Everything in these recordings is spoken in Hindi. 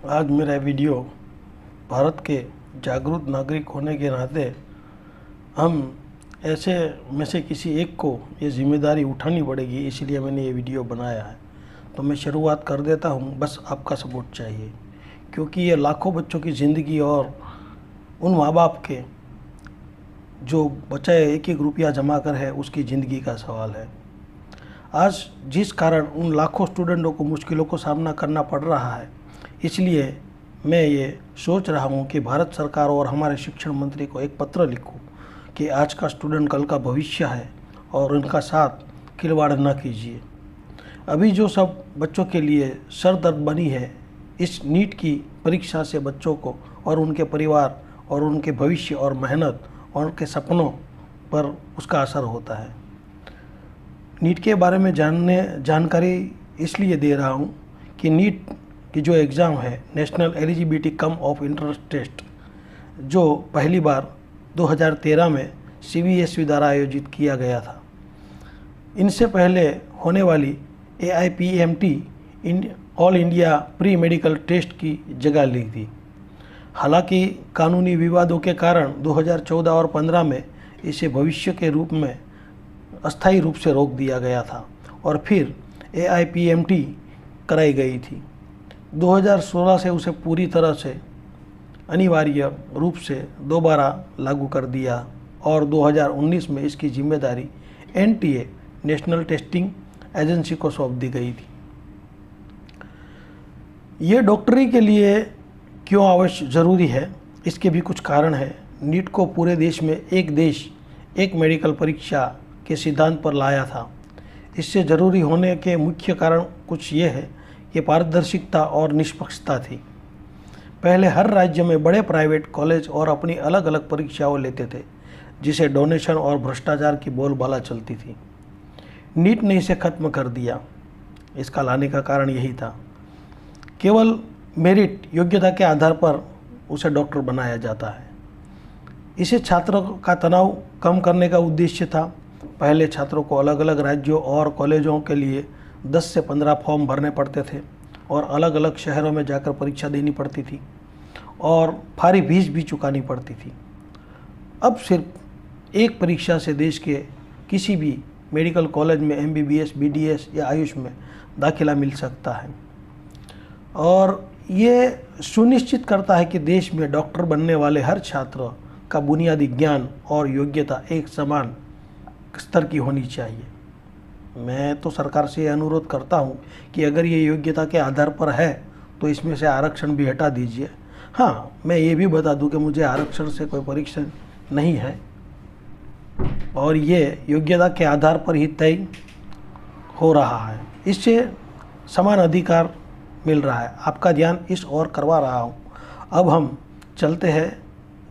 आज मेरा वीडियो भारत के जागरूक नागरिक होने के नाते हम ऐसे में से किसी एक को ये जिम्मेदारी उठानी पड़ेगी, इसलिए मैंने ये वीडियो बनाया है। तो मैं शुरुआत कर देता हूँ, बस आपका सपोर्ट चाहिए, क्योंकि ये लाखों बच्चों की ज़िंदगी और उन माँ बाप के जो बचाए एक एक रुपया जमा कर है उसकी ज़िंदगी का सवाल है। आज जिस कारण उन लाखों स्टूडेंटों को मुश्किलों को सामना करना पड़ रहा है, इसलिए मैं ये सोच रहा हूँ कि भारत सरकार और हमारे शिक्षण मंत्री को एक पत्र लिखूँ कि आज का स्टूडेंट कल का भविष्य है और उनका साथ खिलवाड़ न कीजिए। अभी जो सब बच्चों के लिए सर दर्द बनी है, इस नीट की परीक्षा से बच्चों को और उनके परिवार और उनके भविष्य और मेहनत और उनके सपनों पर उसका असर होता है। नीट के बारे में जानकारी इसलिए दे रहा हूँ कि नीट की जो एग्ज़ाम है, national eligibility cum of entrance test, जो पहली बार 2013 में CBSE द्वारा आयोजित किया गया था, इनसे पहले होने वाली AIPMT all India pre medical test की जगह ली थी। हालांकि कानूनी विवादों के कारण 2014 और 15 में इसे भविष्य के रूप में अस्थायी रूप से रोक दिया गया था और फिर AIPMT कराई गई थी। 2016 से उसे पूरी तरह से अनिवार्य रूप से दोबारा लागू कर दिया और 2019 में इसकी जिम्मेदारी NTA नेशनल टेस्टिंग एजेंसी को सौंप दी गई थी। ये डॉक्टरी के लिए क्यों आवश्यक ज़रूरी है, इसके भी कुछ कारण है। नीट को पूरे देश में एक देश एक मेडिकल परीक्षा के सिद्धांत पर लाया था। इससे ज़रूरी होने के मुख्य कारण कुछ ये है कि पारदर्शिता और निष्पक्षता थी। पहले हर राज्य में बड़े प्राइवेट कॉलेज और अपनी अलग अलग परीक्षाओं लेते थे, जिसे डोनेशन और भ्रष्टाचार की बोलबाला चलती थी। नीट ने इसे खत्म कर दिया। इसका लाने का कारण यही था, केवल मेरिट योग्यता के आधार पर उसे डॉक्टर बनाया जाता है। इसे छात्रों का तनाव कम करने का उद्देश्य था। पहले छात्रों को अलग अलग राज्यों और कॉलेजों के लिए 10 से 15 फॉर्म भरने पड़ते थे और अलग अलग शहरों में जाकर परीक्षा देनी पड़ती थी और भारी फीस भी चुकानी पड़ती थी। अब सिर्फ एक परीक्षा से देश के किसी भी मेडिकल कॉलेज में MBBS, BDS या आयुष में दाखिला मिल सकता है और ये सुनिश्चित करता है कि देश में डॉक्टर बनने वाले हर छात्र का बुनियादी ज्ञान और योग्यता एक समान स्तर की होनी चाहिए। मैं तो सरकार से अनुरोध करता हूँ कि अगर ये योग्यता के आधार पर है तो इसमें से आरक्षण भी हटा दीजिए। हाँ, मैं ये भी बता दूँ कि मुझे आरक्षण से कोई परीक्षण नहीं है और ये योग्यता के आधार पर ही तय हो रहा है। इससे समान अधिकार मिल रहा है। आपका ध्यान इस ओर करवा रहा हूँ। अब हम चलते हैं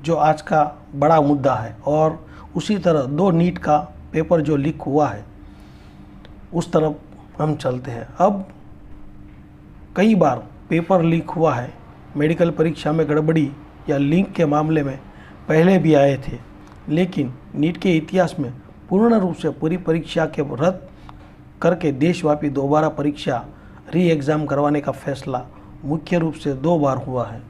जो आज का बड़ा मुद्दा है और उसी तरह 2 नीट का पेपर जो लीक हुआ है उस तरफ हम चलते हैं। अब कई बार पेपर लीक हुआ है, मेडिकल परीक्षा में गड़बड़ी या लीक के मामले में पहले भी आए थे, लेकिन नीट के इतिहास में पूर्ण रूप से पूरी परीक्षा के रद्द करके देशव्यापी दोबारा परीक्षा री एग्ज़ाम करवाने का फैसला मुख्य रूप से 2 बार हुआ है,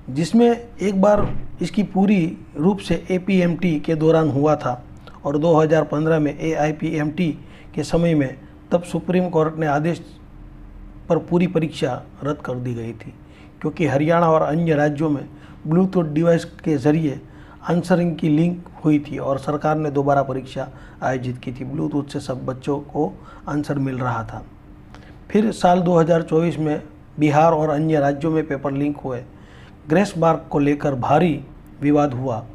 जिसमें एक बार इसकी पूरी रूप से APMT के दौरान हुआ था और 2015 में AIPMT के समय में तब सुप्रीम कोर्ट ने आदेश पर पूरी परीक्षा रद्द कर दी गई थी, क्योंकि हरियाणा और अन्य राज्यों में ब्लूटूथ डिवाइस के ज़रिए आंसरिंग की लिंक हुई थी और सरकार ने दोबारा परीक्षा आयोजित की थी। ब्लूटूथ से सब बच्चों को आंसर मिल रहा था। फिर साल 2024 में बिहार और अन्य राज्यों में पेपर लीक हुए। ग्रेस मार्क को लेकर भारी विवाद हुआ।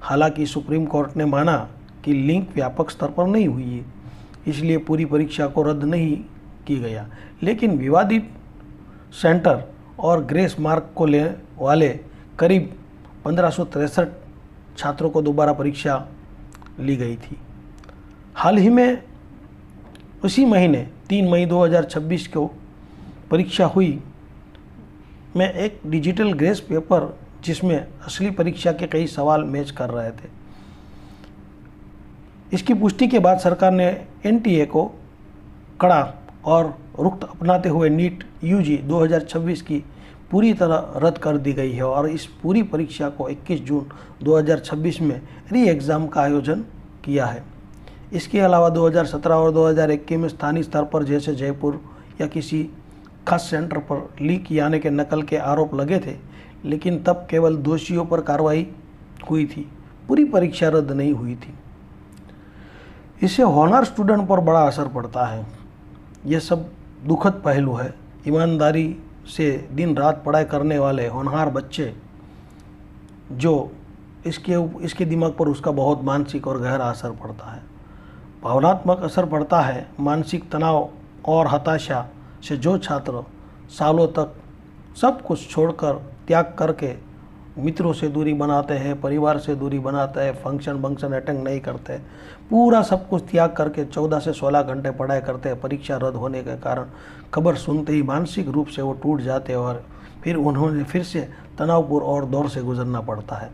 हालांकि सुप्रीम कोर्ट ने माना कि लिंक व्यापक स्तर पर नहीं हुई है, इसलिए पूरी परीक्षा को रद्द नहीं की गया, लेकिन विवादित सेंटर और ग्रेस मार्क को ले वाले करीब 1563 छात्रों को दोबारा परीक्षा ली गई थी। हाल ही में उसी महीने 3 मई 2026 को परीक्षा हुई में एक डिजिटल ग्रेस पेपर, जिसमें असली परीक्षा के कई सवाल मैच कर रहे थे। इसकी पुष्टि के बाद सरकार ने NTA को कड़ा और रुख अपनाते हुए नीट यूजी 2026 की पूरी तरह रद्द कर दी गई है और इस पूरी परीक्षा को 21 जून 2026 में री एग्ज़ाम का आयोजन किया है। इसके अलावा 2017 और 2021 में स्थानीय स्तर पर जैसे जयपुर या किसी खास सेंटर पर लीक यानी के नकल के आरोप लगे थे, लेकिन तब केवल दोषियों पर कार्रवाई हुई थी, पूरी परीक्षा रद्द नहीं हुई थी। इससे होनहार स्टूडेंट पर बड़ा असर पड़ता है। यह सब दुखद पहलू है। ईमानदारी से दिन रात पढ़ाई करने वाले होनहार बच्चे जो इसके दिमाग पर उसका बहुत मानसिक और गहरा असर पड़ता है, भावनात्मक असर पड़ता है। मानसिक तनाव और हताशा से जो छात्र सालों तक सब कुछ छोड़कर त्याग करके मित्रों से दूरी बनाते हैं, परिवार से दूरी बनाते हैं, फंक्शन अटेंड नहीं करते, पूरा सब कुछ त्याग करके 14 से 16 घंटे पढ़ाई करते हैं, परीक्षा रद्द होने के कारण खबर सुनते ही मानसिक रूप से वो टूट जाते हैं और फिर उन्होंने फिर से तनावपूर्ण और दौर से गुजरना पड़ता है।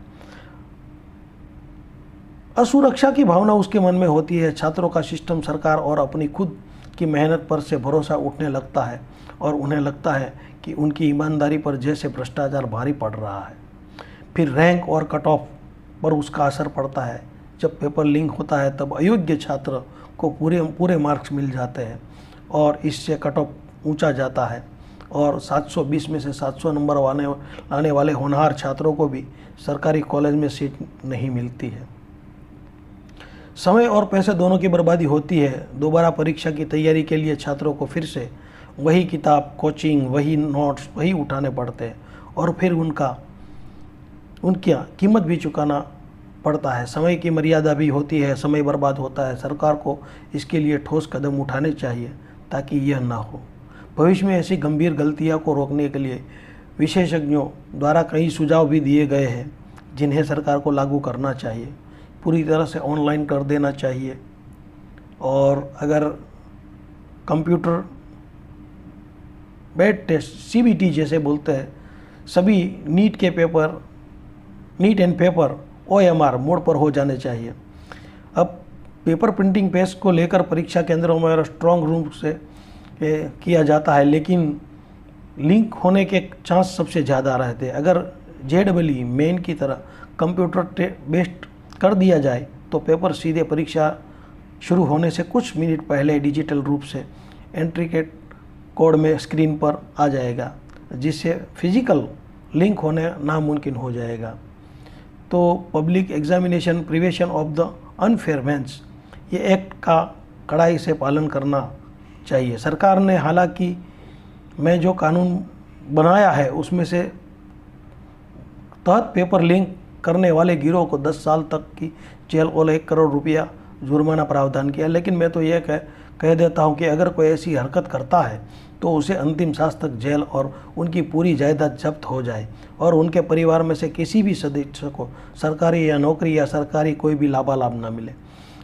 असुरक्षा की भावना उसके मन में होती है। छात्रों का सिस्टम, सरकार और अपनी खुद की मेहनत पर से भरोसा उठने लगता है और उन्हें लगता है कि उनकी ईमानदारी पर जैसे भ्रष्टाचार भारी पड़ रहा है। फिर रैंक और कट ऑफ पर उसका असर पड़ता है। जब पेपर लीक होता है तब अयोग्य छात्र को पूरे मार्क्स मिल जाते हैं और इससे कट ऑफ ऊंचा जाता है और 720 में से 700 नंबर लाने वाले होनहार छात्रों को भी सरकारी कॉलेज में सीट नहीं मिलती है। समय और पैसे दोनों की बर्बादी होती है। दोबारा परीक्षा की तैयारी के लिए छात्रों को फिर से वही किताब, कोचिंग, वही नोट्स, वही उठाने पड़ते हैं और फिर उनकी कीमत भी चुकाना पड़ता है। समय की मर्यादा भी होती है, समय बर्बाद होता है। सरकार को इसके लिए ठोस कदम उठाने चाहिए ताकि यह ना हो। भविष्य में ऐसी गंभीर गलतियों को रोकने के लिए विशेषज्ञों द्वारा कई सुझाव भी दिए गए हैं जिन्हें सरकार को लागू करना चाहिए। पूरी तरह से ऑनलाइन कर देना चाहिए और अगर कंप्यूटर बेस्ड टेस्ट CBT जैसे बोलते हैं, सभी neat and paper OMR mode पर हो जाने चाहिए। अब पेपर प्रिंटिंग प्रेस को लेकर परीक्षा केंद्रों में स्ट्रॉन्ग रूम से किया जाता है, लेकिन लीक होने के चांस सबसे ज़्यादा रहते हैं। अगर JEE मेन की तरह कंप्यूटर बेस्ड कर दिया जाए तो पेपर सीधे परीक्षा शुरू होने से कुछ मिनट पहले डिजिटल रूप से एंट्री कोड में स्क्रीन पर आ जाएगा, जिससे फिजिकल लिंक होने नामुमकिन हो जाएगा। तो public examination prevention of the unfairness, ये एक्ट का कड़ाई से पालन करना चाहिए। सरकार ने हालांकि मैं जो कानून बनाया है उसमें से तहत पेपर लीक करने वाले गिरोह को 10 साल तक की जेल और 1 करोड़ रुपया जुर्माना प्रावधान किया, लेकिन मैं तो यह कह देता हूं कि अगर कोई ऐसी हरकत करता है तो उसे अंतिम सांस तक जेल और उनकी पूरी जायदाद जब्त हो जाए और उनके परिवार में से किसी भी सदस्य को सरकारी या नौकरी या सरकारी कोई भी लाभालाभ न मिले।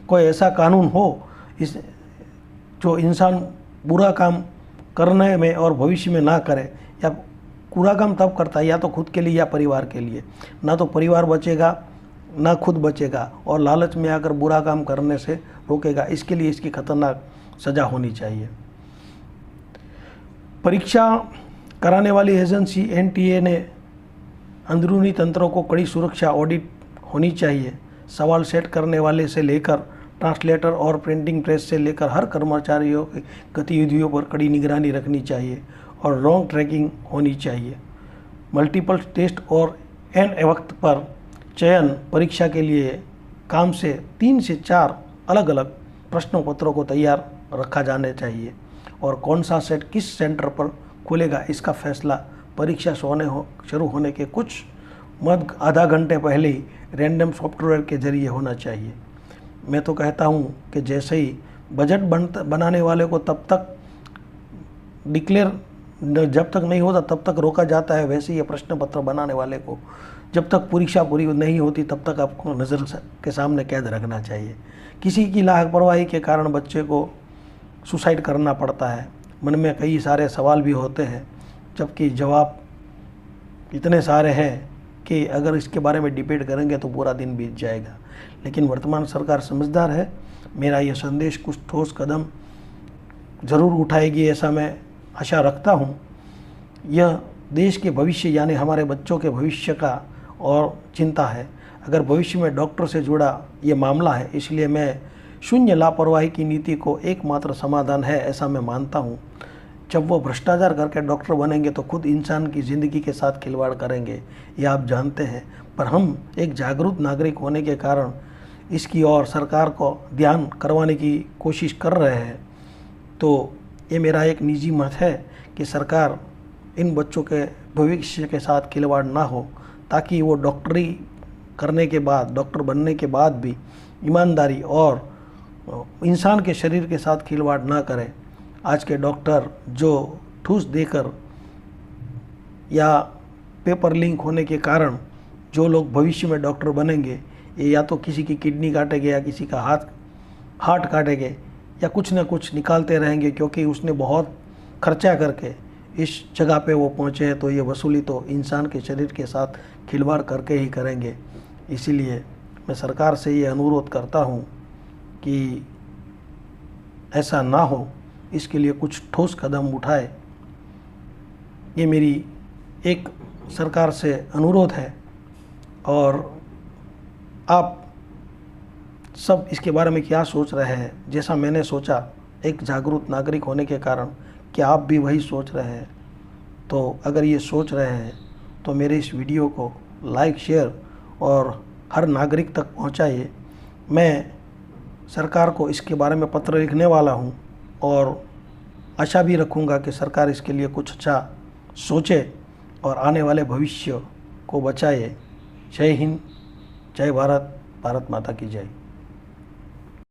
कोई ऐसा कानून हो जो इंसान बुरा काम करने में और भविष्य में ना करे, या बुरा काम तब करता है या तो खुद के लिए या परिवार के लिए, ना तो परिवार बचेगा ना खुद बचेगा और लालच में आकर बुरा काम करने से रोकेगा। इसके लिए इसकी खतरनाक सज़ा होनी चाहिए। परीक्षा कराने वाली एजेंसी NTA ने अंदरूनी तंत्रों को कड़ी सुरक्षा ऑडिट होनी चाहिए। सवाल सेट करने वाले से लेकर ट्रांसलेटर और प्रिंटिंग प्रेस से लेकर हर कर्मचारियों की गतिविधियों पर कड़ी निगरानी रखनी चाहिए और रॉन्ग ट्रैकिंग होनी चाहिए। मल्टीपल टेस्ट और एन वक्त पर चयन परीक्षा के लिए काम से 3 से 4 अलग अलग प्रश्न पत्रों को तैयार रखा जाना चाहिए और कौन सा सेट किस सेंटर पर खुलेगा इसका फैसला परीक्षा शुरू होने के कुछ आधा घंटे पहले ही रैंडम सॉफ्टवेयर के जरिए होना चाहिए। मैं तो कहता हूँ कि जैसे ही बजट बनाने वाले को तब तक डिक्लेयर जब तक नहीं होता तब तक रोका जाता है, वैसे ही प्रश्न पत्र बनाने वाले को जब तक परीक्षा पूरी नहीं होती तब तक आपको नज़र के सामने कैद रखना चाहिए। किसी की लापरवाही के कारण बच्चे को सुसाइड करना पड़ता है, मन में कई सारे सवाल भी होते हैं, जबकि जवाब इतने सारे हैं कि अगर इसके बारे में डिबेट करेंगे तो पूरा दिन बीत जाएगा। लेकिन वर्तमान सरकार समझदार है। मेरा यह संदेश कुछ ठोस कदम ज़रूर उठाएगी, ऐसा मैं आशा रखता हूँ। यह देश के भविष्य यानी हमारे बच्चों के भविष्य का और चिंता है। अगर भविष्य में डॉक्टर से जुड़ा ये मामला है, इसलिए मैं शून्य लापरवाही की नीति को एकमात्र समाधान है, ऐसा मैं मानता हूँ। जब वो भ्रष्टाचार करके डॉक्टर बनेंगे तो खुद इंसान की ज़िंदगी के साथ खिलवाड़ करेंगे, ये आप जानते हैं। पर हम एक जागरूक नागरिक होने के कारण इसकी ओर सरकार को ध्यान करवाने की कोशिश कर रहे हैं। तो ये मेरा एक निजी मत है कि सरकार इन बच्चों के भविष्य के साथ खिलवाड़ ना हो, ताकि वो डॉक्टरी करने के बाद, डॉक्टर बनने के बाद भी ईमानदारी और इंसान के शरीर के साथ खिलवाड़ ना करें। आज के डॉक्टर जो ठूस देकर या पेपर लीक होने के कारण जो लोग भविष्य में डॉक्टर बनेंगे, ये या तो किसी की किडनी काटेंगे या किसी का हार्ट काटेंगे या कुछ ना कुछ निकालते रहेंगे, क्योंकि उसने बहुत खर्चा करके इस जगह पे वो पहुँचे हैं। तो ये वसूली तो इंसान के शरीर के साथ खिलवाड़ करके ही करेंगे। इसीलिए मैं सरकार से ये अनुरोध करता हूँ कि ऐसा ना हो, इसके लिए कुछ ठोस कदम उठाए। ये मेरी एक सरकार से अनुरोध है। और आप सब इसके बारे में क्या सोच रहे हैं? जैसा मैंने सोचा एक जागरूक नागरिक होने के कारण, क्या आप भी वही सोच रहे हैं? तो अगर ये सोच रहे हैं तो मेरे इस वीडियो को लाइक, शेयर और हर नागरिक तक पहुंचाइए। मैं सरकार को इसके बारे में पत्र लिखने वाला हूं और आशा भी रखूंगा कि सरकार इसके लिए कुछ अच्छा सोचे और आने वाले भविष्य को बचाए। जय हिंद, जय भारत, भारत माता की जय।